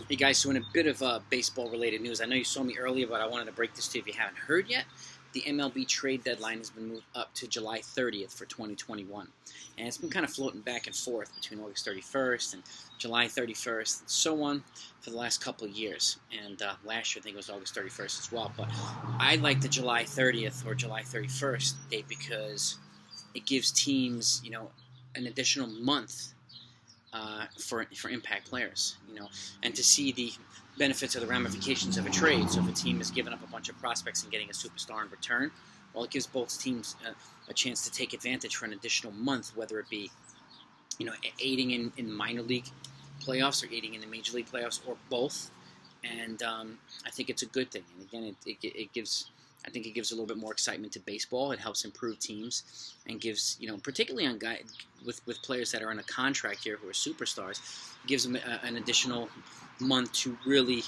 Hey guys, so in a bit of baseball-related news, I know you saw me earlier, but I wanted to break this to you if you haven't heard yet. The MLB trade deadline has been moved up to July 30th for 2021. And it's been kind of floating back and forth between August 31st and July 31st and so on for the last couple of years. And last year, I think it was August 31st as well. But I like the July 30th or July 31st date because it gives teams, an additional month for impact players, and to see the benefits of the ramifications of a trade. So if a team has given up a bunch of prospects and getting a superstar in return, well, it gives both teams a chance to take advantage for an additional month, whether it be, aiding in minor league playoffs or aiding in the major league playoffs or both. And I think it's a good thing. And again, it gives. I think it gives a little bit more excitement to baseball. It helps improve teams and gives, particularly on guys with players that are in a contract here who are superstars, gives them an additional month to really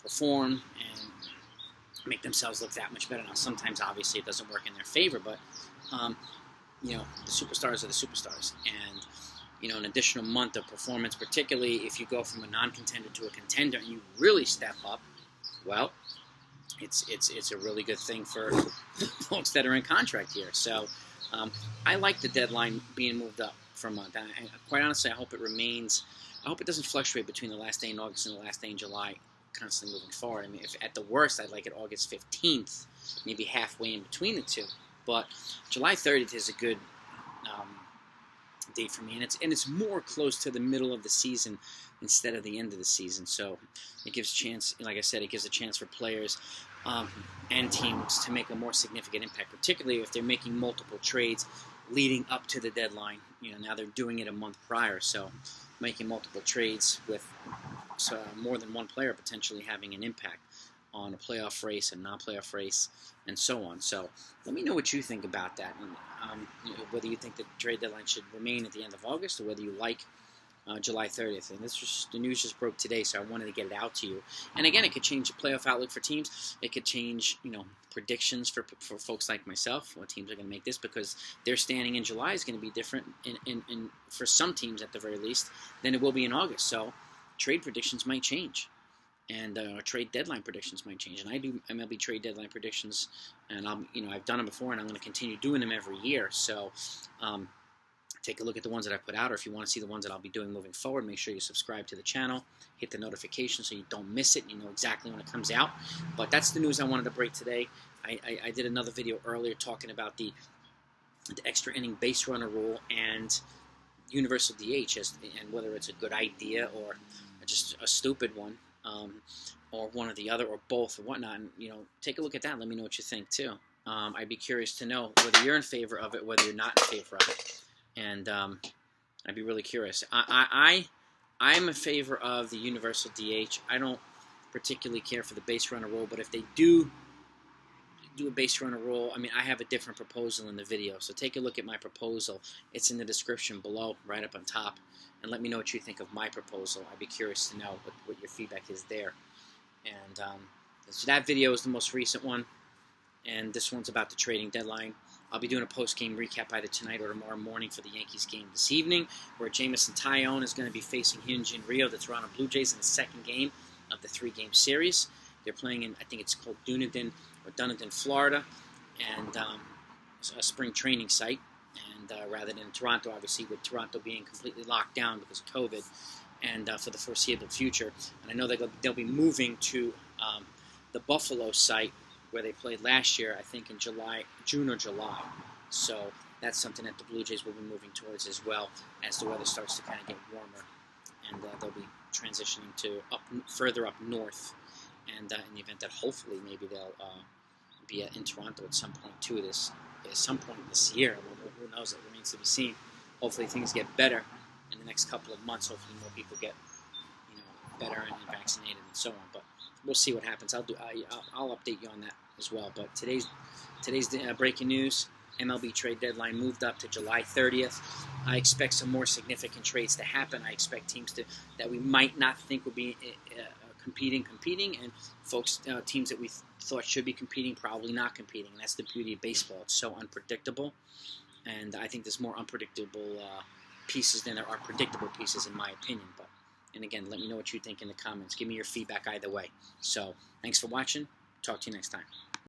perform and make themselves look that much better. Now, sometimes, obviously, it doesn't work in their favor, but, the superstars are the superstars. And, an additional month of performance, particularly if you go from a non-contender to a contender and you really step up, well, it's a really good thing for folks that are in contract here. So I like the deadline being moved up from that. And quite honestly, I hope it remains. I hope it doesn't fluctuate between the last day in August and the last day in July, constantly moving forward. I mean, if at the worst, I'd like it August 15th, maybe halfway in between the two. But July 30th is a good date for me, and it's more close to the middle of the season instead of the end of the season. So it gives chance, like I said, it gives a chance for players and teams to make a more significant impact, particularly if they're making multiple trades leading up to the deadline. Now they're doing it a month prior, so making multiple trades with more than one player potentially having an impact on a playoff race and non-playoff race and so on. So let me know what you think about that, and whether you think the trade deadline should remain at the end of August or whether you like July 30th. And the news just broke today, so I wanted to get it out to you. And again, it could change the playoff outlook for teams. It could change, predictions for folks like myself. What teams are going to make this, because their standing in July is going to be different in for some teams at the very least than it will be in August. So trade predictions might change, and trade deadline predictions might change. And I do MLB trade deadline predictions, and I've done them before, and I'm going to continue doing them every year. So take a look at the ones that I put out, or if you want to see the ones that I'll be doing moving forward, make sure you subscribe to the channel, hit the notification so you don't miss it, and you know exactly when it comes out. But that's the news I wanted to break today. I did another video earlier talking about the extra inning base runner rule and universal DH, and whether it's a good idea or just a stupid one, or one or the other, or both, or whatnot. And take a look at that. Let me know what you think too. I'd be curious to know whether you're in favor of it, whether you're not in favor of it. And I'd be really curious. I'm in favor of the universal DH. I don't particularly care for the base runner rule, but if they do a base runner rule, I have a different proposal in the video. So take a look at my proposal. It's in the description below, right up on top. And let me know what you think of my proposal. I'd be curious to know what your feedback is there. And so that video is the most recent one. And this one's about the trading deadline. I'll be doing a post-game recap either tonight or tomorrow morning for the Yankees game this evening, where Jameson Taillon is going to be facing Hyunjin Ryu, the Toronto Blue Jays, in the second game of the three-game series. They're playing in, I think it's called Dunedin, Florida, and a spring training site, and rather than Toronto, obviously, with Toronto being completely locked down because of COVID, and for the foreseeable future. And I know they'll be moving to the Buffalo site, where they played last year, I think in June or July. So that's something that the Blue Jays will be moving towards as well as the weather starts to kind of get warmer. And they'll be transitioning to further up north. And in the event that hopefully maybe they'll be in Toronto at some point too, at some point this year. Who knows? It remains to be seen. Hopefully things get better in the next couple of months. Hopefully more people get better and vaccinated and so on. But we'll see what happens. I'll update you on that as well. But today's breaking news: MLB trade deadline moved up to July 30th. I expect some more significant trades to happen. I expect teams that we might not think would be competing, and teams that we thought should be competing probably not competing. And that's the beauty of baseball. It's so unpredictable, and I think there's more unpredictable pieces than there are predictable pieces, in my opinion. But And again, let me know what you think in the comments. Give me your feedback either way. So, thanks for watching. Talk to you next time.